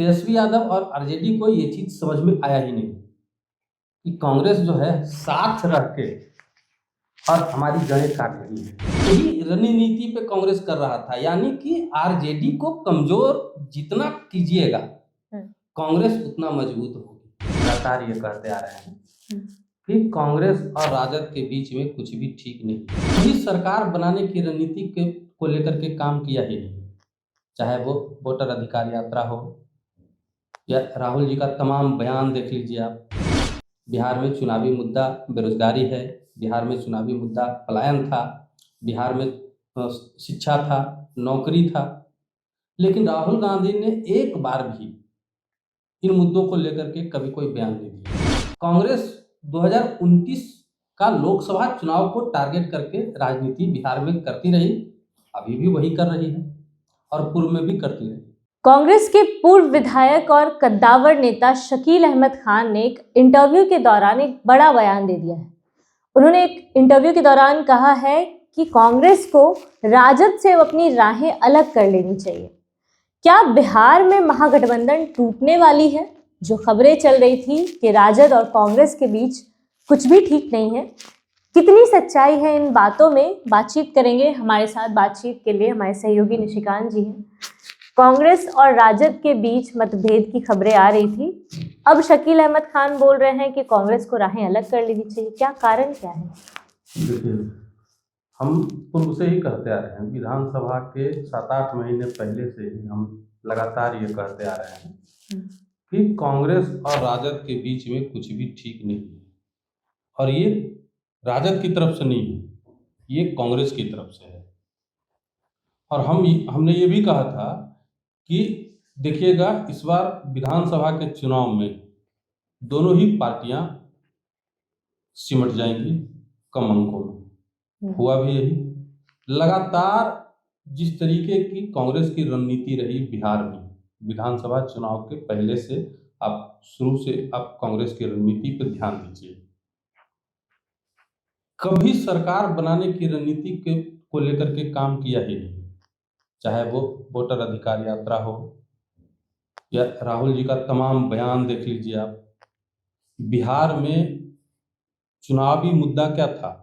तेजस्वी यादव और आरजेडी को ये चीज समझ में आया ही नहीं कि कांग्रेस जो है साथ रह के और हमारी जड़ें काट रही है। यही रणनीति पे कांग्रेस कर रहा था, यानी कि आरजेडी को कमजोर जितना कीजिएगा कांग्रेस उतना मजबूत होगी। लगातार ये कहते आ रहे हैं कि कांग्रेस और राजद के बीच में कुछ भी ठीक नहीं। कभी सरकार बनाने की रणनीति को लेकर के काम किया ही नहीं, चाहे वो वोटर अधिकार यात्रा हो या राहुल जी का तमाम बयान देख लीजिए आप। बिहार में चुनावी मुद्दा बेरोजगारी है, बिहार में चुनावी मुद्दा पलायन था, बिहार में शिक्षा था, नौकरी था, लेकिन राहुल गांधी ने एक बार भी इन मुद्दों को लेकर के कभी कोई बयान नहीं दिया। कांग्रेस 2029 का लोकसभा चुनाव को टारगेट करके राजनीति बिहार में करती रही, अभी भी वही कर रही है और पूर्व में भी करती रही। कांग्रेस के पूर्व विधायक और कद्दावर नेता शकील अहमद खान ने एक इंटरव्यू के दौरान एक बड़ा बयान दे दिया है। उन्होंने एक इंटरव्यू के दौरान कहा है कि कांग्रेस को राजद से अपनी राहें अलग कर लेनी चाहिए। क्या बिहार में महागठबंधन टूटने वाली है? जो खबरें चल रही थी कि राजद और कांग्रेस के बीच कुछ भी ठीक नहीं है, कितनी सच्चाई है इन बातों में, बातचीत करेंगे। हमारे साथ बातचीत के लिए हमारे सहयोगी निशिकांत जी हैं। कांग्रेस और राजद के बीच मतभेद की खबरें आ रही थी, अब शकील अहमद खान बोल रहे हैं कि कांग्रेस को राहें अलग कर लेनी चाहिए। क्या कारण क्या है? देखिए, हम पूर्व से ही कहते आ रहे हैं, विधानसभा के 7-8 महीने पहले से ही हम लगातार ये कहते आ रहे हैं कि कांग्रेस और राजद के बीच में कुछ भी ठीक नहीं है। और ये राजद की तरफ से नहीं है, ये कांग्रेस की तरफ से है। और हमने ये भी कहा था कि देखिएगा, इस बार विधानसभा के चुनाव में दोनों ही पार्टियां सिमट जाएंगी कम अंकों में। हुआ भी यही। लगातार जिस तरीके की कांग्रेस की रणनीति रही बिहार में विधानसभा चुनाव के पहले से, आप शुरू से आप कांग्रेस की रणनीति पर ध्यान दीजिए। कभी सरकार बनाने की रणनीति को लेकर के काम किया ही नहीं, चाहे वो वोटर अधिकार यात्रा हो या राहुल जी का तमाम बयान देख लीजिए आप। बिहार में चुनावी मुद्दा क्या था?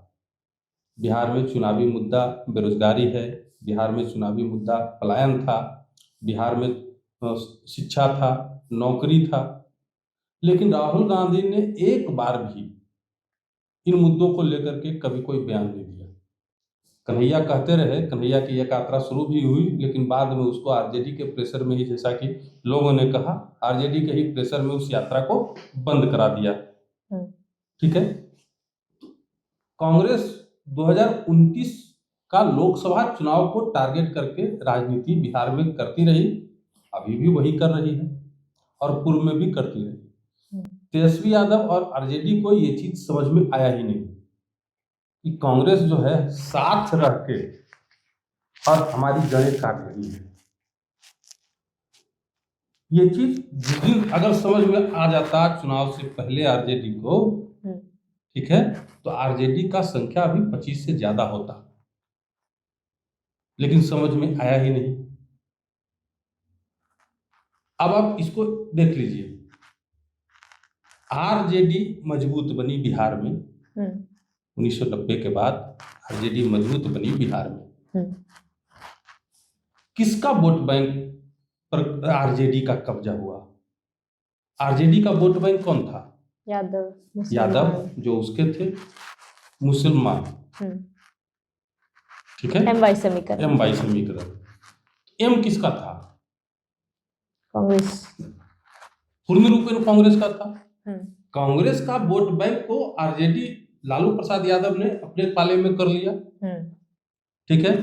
बिहार में चुनावी मुद्दा बेरोजगारी है, बिहार में चुनावी मुद्दा पलायन था, बिहार में शिक्षा था, नौकरी था, लेकिन राहुल गांधी ने एक बार भी इन मुद्दों को लेकर के कभी कोई बयान नहीं दिया। कन्हैया कहते रहे, कन्हैया की यह यात्रा शुरू भी हुई, लेकिन बाद में उसको आरजेडी के प्रेशर में ही, जैसा कि लोगों ने कहा, आरजेडी के ही प्रेशर में उस यात्रा को बंद करा दिया। ठीक है। कांग्रेस 2029 का लोकसभा चुनाव को टारगेट करके राजनीति बिहार में करती रही, अभी भी वही कर रही है और पूर्व में भी करती रही। तेजस्वी यादव और आरजेडी को ये चीज समझ में आया ही नहीं कि कांग्रेस जो है साथ रह के और हमारी जड़ें काट रही है। ये चीज जिस दिन अगर समझ में आ जाता चुनाव से पहले आरजेडी को, ठीक है, तो आरजेडी का संख्या अभी 25 से ज्यादा होता, लेकिन समझ में आया ही नहीं। अब आप इसको देख लीजिए, आरजेडी मजबूत बनी बिहार में 1990 के बाद। आरजेडी मजबूत बनी बिहार में। किसका वोट बैंक पर आरजेडी का कब्जा हुआ? आरजेडी का वोट बैंक कौन था? यादव जो उसके थे, मुसलमान। ठीक है, एम वाई समीकरण। एम किसका था? कांग्रेस। पूर्ण रूप में कांग्रेस का था। कांग्रेस का वोट बैंक को आरजेडी लालू प्रसाद यादव ने अपने पाले में कर लिया। ठीक है।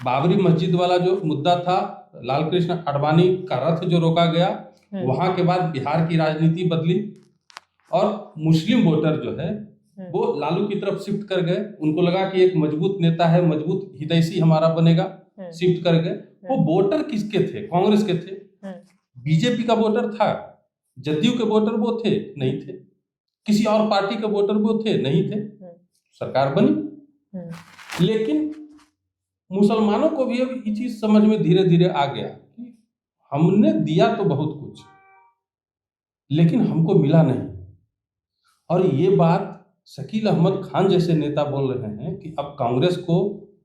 बाबरी मस्जिद वाला जो मुद्दा था, लाल कृष्ण आडवाणी का रथ जो रोका गया, वहां के बाद बिहार की राजनीति बदली और मुस्लिम वोटर जो है वो लालू की तरफ शिफ्ट कर गए। उनको लगा कि एक मजबूत नेता है, मजबूत हितैषी हमारा बनेगा, शिफ्ट कर गए। वो वोटर किसके थे? कांग्रेस के थे। बीजेपी का वोटर था? जदयू के वोटर वो थे? नहीं थे। किसी और पार्टी के वोटर वो थे? नहीं थे। सरकार बनी, लेकिन मुसलमानों को भी अब ये चीज समझ में धीरे धीरे आ गया कि हमने दिया तो बहुत कुछ, लेकिन हमको मिला नहीं। और ये बात शकील अहमद खान जैसे नेता बोल रहे हैं कि अब कांग्रेस को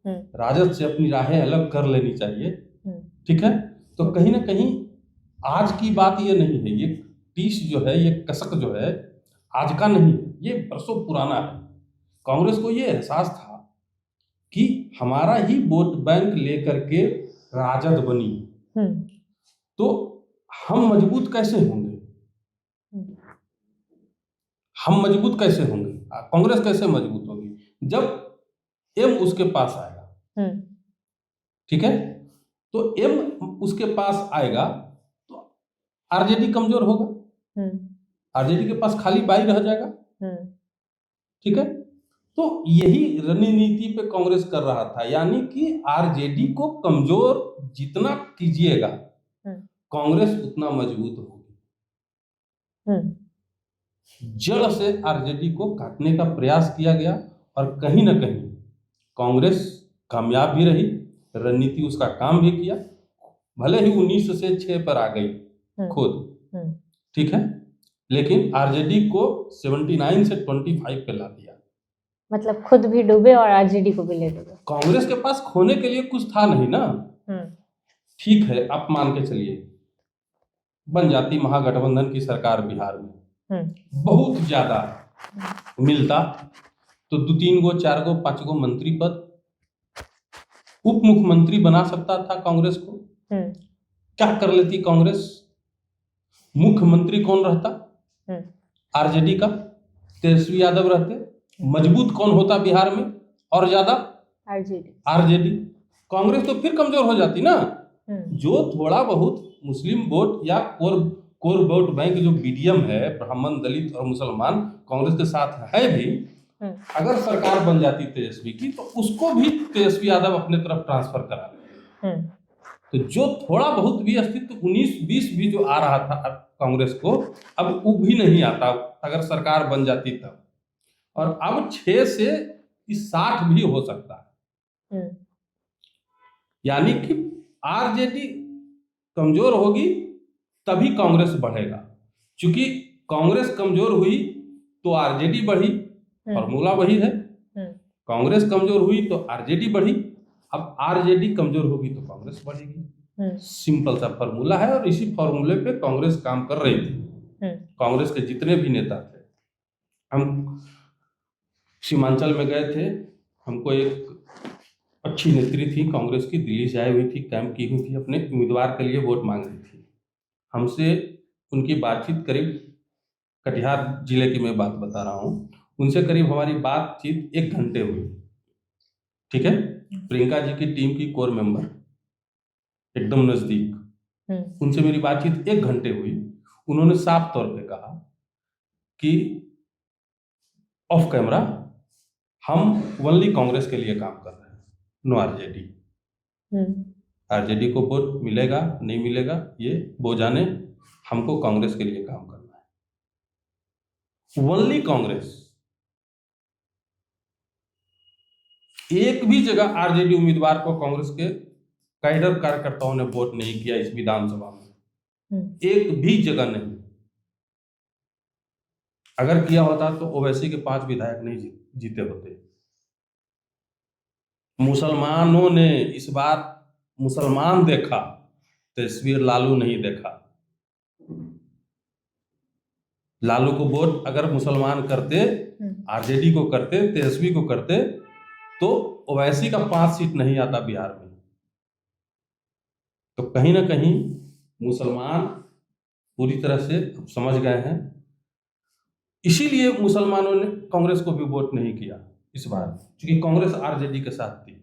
राजद से अपनी राहें अलग कर लेनी चाहिए। ठीक है, तो कहीं ना कहीं आज की बात ये नहीं है, ये टीस जो है, ये कसक जो है आज का नहीं है, ये बरसों पुराना है। कांग्रेस को ये एहसास था कि हमारा ही वोट बैंक लेकर के राजद बनी, तो हम मजबूत कैसे होंगे, हम मजबूत कैसे होंगे, कांग्रेस कैसे मजबूत होगी जब एम उसके पास आएगा। ठीक है, तो एम उसके पास आएगा तो आरजेडी कमजोर होगा, आरजेडी के पास खाली बाई रह जाएगा। ठीक है, तो यही रणनीति पे कांग्रेस कर रहा था, यानी कि आरजेडी को कमजोर जितना कीजिएगा कांग्रेस उतना मजबूत होगी। जड़ से आरजेडी को काटने का प्रयास किया गया और कहीं ना कहीं कांग्रेस कामयाब भी रही, रणनीति उसका काम भी किया, भले ही 19 से 6 पर आ गई खुद। ठीक है, लेकिन आरजेडी को 79 से 25 पे ला दिया, मतलब खुद भी डूबे और आरजेडी को भी ले डूबे। कांग्रेस के पास खोने के लिए कुछ था नहीं ना। ठीक है, आप मान के चलिए बन जाती महागठबंधन की सरकार बिहार में, बहुत ज्यादा मिलता तो 2-3 गो 4 गो 5 गो मंत्री पद, उप मुख्यमंत्री बना सकता था कांग्रेस को। क्या कर लेती कांग्रेस, मुख्यमंत्री कौन रहता, आरजेडी का तेजस्वी यादव रहते, मजबूत कौन होता बिहार में और ज्यादा, आरजेडी। कांग्रेस तो फिर कमजोर हो जाती ना। जो थोड़ा बहुत मुस्लिम वोट या कोर वोट बैंक जो बीडीएम है, ब्राह्मण दलित और मुसलमान कांग्रेस के साथ है भी, अगर सरकार बन जाती तेजस्वी की तो उसको भी तेजस्वी यादव अपने तरफ ट्रांसफर करा ले। तो जो थोड़ा बहुत भी अस्तित्व 19-20 भी जो आ रहा था कांग्रेस को, अब वो भी नहीं आता अगर सरकार बन जाती तब। और अब 6 से 60 भी हो सकता है, यानी कि आरजेडी कमजोर होगी तभी कांग्रेस बढ़ेगा। क्योंकि कांग्रेस कमजोर हुई तो आरजेडी बढ़ी, फॉर्मूला वही है। कांग्रेस कमजोर हुई तो आरजेडी बढ़ी, अब आरजेडी कमजोर होगी तो कांग्रेस बढ़ेगी। सिंपल सा फॉर्मूला है और इसी फॉर्मूले पे कांग्रेस काम कर रही थी। कांग्रेस के जितने भी नेता थे, हम सीमांचल में गए थे, हमको एक अच्छी नेत्री थी कांग्रेस की, दिल्ली से आई हुई थी, कैंप की हुई थी, अपने उम्मीदवार के लिए वोट मांग रही थी। हमसे उनकी बातचीत करीब, कटिहार जिले की मैं बात बता रहा हूँ, उनसे करीब हमारी बातचीत 1 घंटे हुई। ठीक है, प्रियंका जी की टीम की कोर मेंबर, एकदम नजदीक, उनसे मेरी बातचीत 1 घंटे हुई। उन्होंने साफ तौर पे कहा कि ऑफ कैमरा हम ओनली कांग्रेस के लिए काम कर रहे हैं, नो आरजेडी। आरजेडी को वोट मिलेगा नहीं मिलेगा ये वो जाने, हमको कांग्रेस के लिए काम करना है, ओनली कांग्रेस। एक भी जगह आरजेडी उम्मीदवार को कांग्रेस के कैडर कार्यकर्ताओं ने वोट नहीं किया इस विधानसभा में, एक भी जगह नहीं। अगर किया होता तो ओवैसी के 5 विधायक नहीं जीते होते। मुसलमानों ने इस बार मुसलमान देखा, तस्वीर लालू नहीं देखा। लालू को वोट अगर मुसलमान करते, आरजेडी को करते, तेजस्वी को करते, तो ओवैसी का 5 सीट नहीं आता बिहार में। तो कहीं ना कहीं मुसलमान पूरी तरह से समझ गए हैं, इसीलिए मुसलमानों ने कांग्रेस को भी वोट नहीं किया इस बार, क्योंकि कांग्रेस आरजेडी के साथ थी।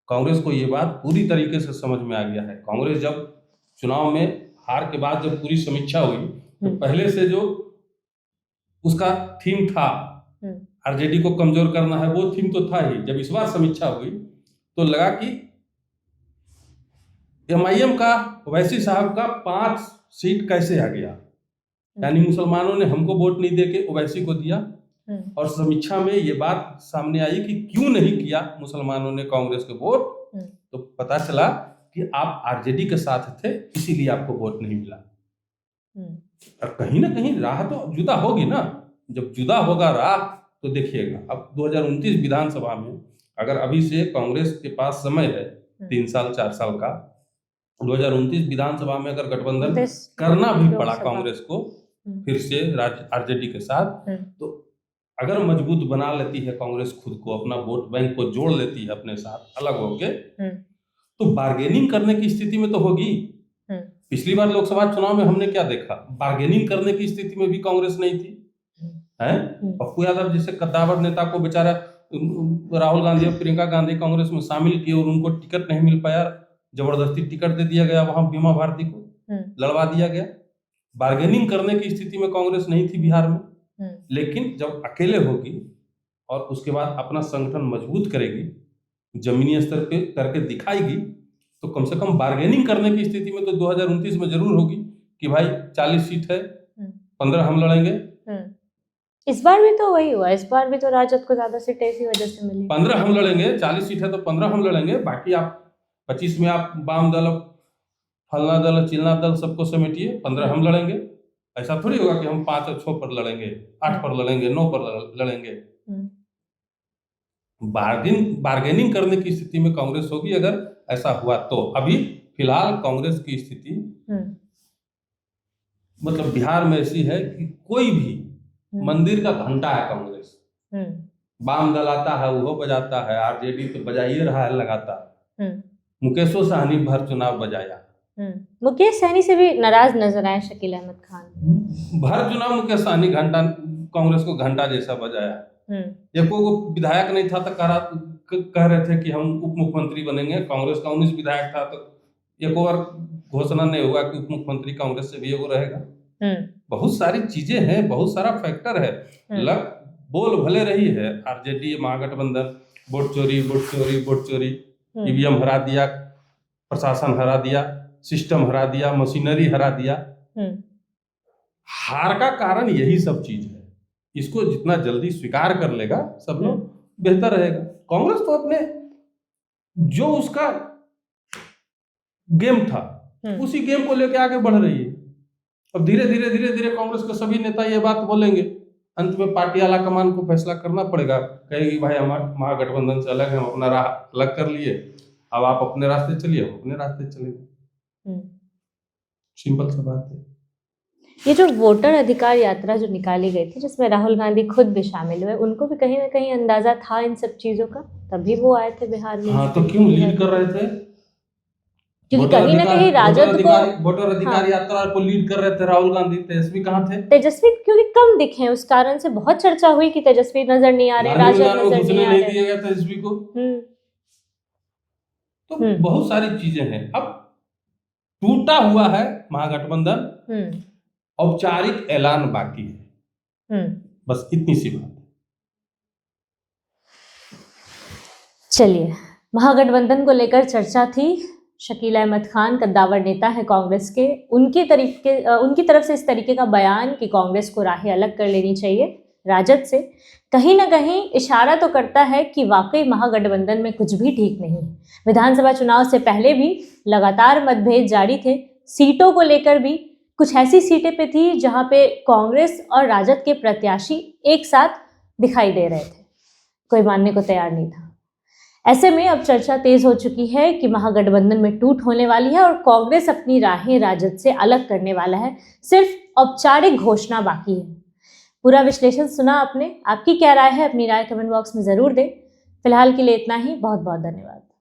कांग्रेस को ये बात पूरी तरीके से समझ में आ गया है। कांग्रेस जब चुनाव में हार के बाद जब पूरी समीक्षा हुई तो पहले से जो उसका थीम था आरजेडी को कमजोर करना है, वो थीम तो था ही। जब इस बार समीक्षा हुई तो लगा कि एमआईएम का, ओवैसी साहब का 5 सीट कैसे आ गया, यानी मुसलमानों ने हमको वोट नहीं देके ओवैसी को दिया। और समीक्षा में ये बात सामने आई कि क्यों नहीं किया मुसलमानों ने कांग्रेस को वोट, तो पता चला कि आप आरजेडी के साथ थे, इसीलिए आपको वोट नहीं मिला। और कहीं ना कहीं राह तो जुदा होगी ना। जब जुदा होगा राह तो देखिएगा, अब 2029 विधानसभा में अगर अभी से कांग्रेस के पास समय है 3 साल 4 साल का, 2029 विधानसभा में अगर गठबंधन करना भी पड़ा कांग्रेस को फिर से आरजेडी के साथ, तो अगर मजबूत बना लेती है कांग्रेस खुद को, अपना वोट बैंक को जोड़ लेती है अपने साथ अलग होके, तो बार्गेनिंग करने की स्थिति में तो होगी। पिछली बार लोकसभा चुनाव में हमने क्या देखा, बार्गेनिंग करने की स्थिति में भी कांग्रेस नहीं थी है। पप्पू यादव जैसे कद्दावर नेता को बेचारा राहुल गांधी और प्रियंका गांधी कांग्रेस में शामिल किए और उनको टिकट नहीं मिल पाया, जबरदस्ती टिकट दे दिया गया, वहां बीमा भारती को लड़वा दिया गया। बार्गेनिंग करने की स्थिति में कांग्रेस नहीं थी बिहार में, लेकिन जब अकेले होगी और उसके बाद अपना संगठन मजबूत करेगी, जमीनी स्तर पे करके दिखाएगी, तो कम से कम बार्गेनिंग करने की स्थिति में तो 2029 में जरूर होगी कि भाई 40 सीट है, 15 हम लड़ेंगे। इस बार भी तो वही हुआ, इस बार भी तो राजद को ज्यादा सीटें इसी वजह से मिली। 15 हम लड़ेंगे, 40 सीट है तो 15 हम लड़ेंगे, बाकी आप 25 में आप वाम दल, फलना दल, चिलना दल सबको समेटिए, 15 हम लड़ेंगे। ऐसा थोड़ी होगा कि हम 5 और 6 पर लड़ेंगे, 8 पर लड़ेंगे, 9 पर लड़ेंगे। बार्गेनिंग करने की स्थिति में कांग्रेस होगी अगर ऐसा हुआ तो। अभी फिलहाल कांग्रेस की स्थिति मतलब बिहार में ऐसी है कि कोई भी मंदिर का घंटा है कांग्रेस, वाम दल आता है वो बजाता है, आरजेडी तो बजा ही रहा है लगातार। मुकेशो सहनी भर चुनाव बजाया, मुकेश सहनी से भी नाराज नजर आए शकील अहमद खान। भर चुनाव मुकेश सहनी घंटा कांग्रेस को घंटा जैसा बजाया। ये कोई विधायक नहीं था तो कह रहे थे कि हम उप मुख्यमंत्री बनेंगे, कांग्रेस का 19 विधायक था तो एक और घोषणा नहीं हुआ कि उप मुख्यमंत्री कांग्रेस से भी वो रहेगा। बहुत सारी चीजें हैं, बहुत सारा फैक्टर है। बोल भले रही है आरजेडी महागठबंधन, वोट चोरी, ईवीएम हरा दिया, प्रशासन हरा दिया, सिस्टम हरा दिया, मशीनरी हरा दिया। हार का कारण यही सब चीज है। इसको जितना जल्दी स्वीकार कर लेगा सब लोग बेहतर रहेगा। कांग्रेस तो अपने जो उसका गेम था उसी गेम को लेकर आगे बढ़ रही है। अब धीरे धीरे कांग्रेस के सभी नेता ये बात बोलेंगे, अंत में पार्टी आला कमान को फैसला करना पड़ेगा, कहेगी भाई हमारे महागठबंधन से अलग है, हम अपना राह अलग कर लिए, अब आप अपने रास्ते चलिए, हम अपने रास्ते चलेंगे। सिंपल सा बात है। ये जो वोटर अधिकार यात्रा जो निकाली गई थी जिसमें राहुल गांधी खुद भी शामिल हुए, उनको भी कहीं ना कहीं अंदाजा था इन सब चीजों का, तभी वो आए थे बिहार में। हाँ, तो क्यों लीड कर रहे थे? क्योंकि कहीं ना कहीं राजद को वोटर अधिकार यात्रा को लीड कर रहे थे राहुल गांधी। तेजस्वी कहाँ थे? तेजस्वी क्योंकि कम दिखे, उस कारण से बहुत चर्चा हुई कि तेजस्वी नजर नहीं आ रहे, राजद नजर नहीं आ रहे, दिया गया तेजस्वी को। तो बहुत सारी चीजें हैं। अब टूटा हुआ है महागठबंधन, औपचारिक ऐलान बाकी है, बस इतनी सी बात। चलिए, महागठबंधन को लेकर चर्चा थी। शकील अहमद खान कद्दावर नेता है कांग्रेस के, उनकी तरफ से इस तरीके का बयान कि कांग्रेस को राहें अलग कर लेनी चाहिए राजद से, कहीं ना कहीं इशारा तो करता है कि वाकई महागठबंधन में कुछ भी ठीक नहीं है। विधानसभा चुनाव से पहले भी लगातार मतभेद जारी थे, सीटों को लेकर भी कुछ ऐसी सीटें पे थी जहां पे कांग्रेस और राजद के प्रत्याशी एक साथ दिखाई दे रहे थे, कोई मानने को तैयार नहीं था। ऐसे में अब चर्चा तेज हो चुकी है कि महागठबंधन में टूट होने वाली है और कांग्रेस अपनी राहें राजद से अलग करने वाला है, सिर्फ औपचारिक घोषणा बाकी है। पूरा विश्लेषण सुना आपने, आपकी क्या राय है? अपनी राय कमेंट बॉक्स में जरूर दें। फिलहाल के लिए इतना ही, बहुत बहुत धन्यवाद।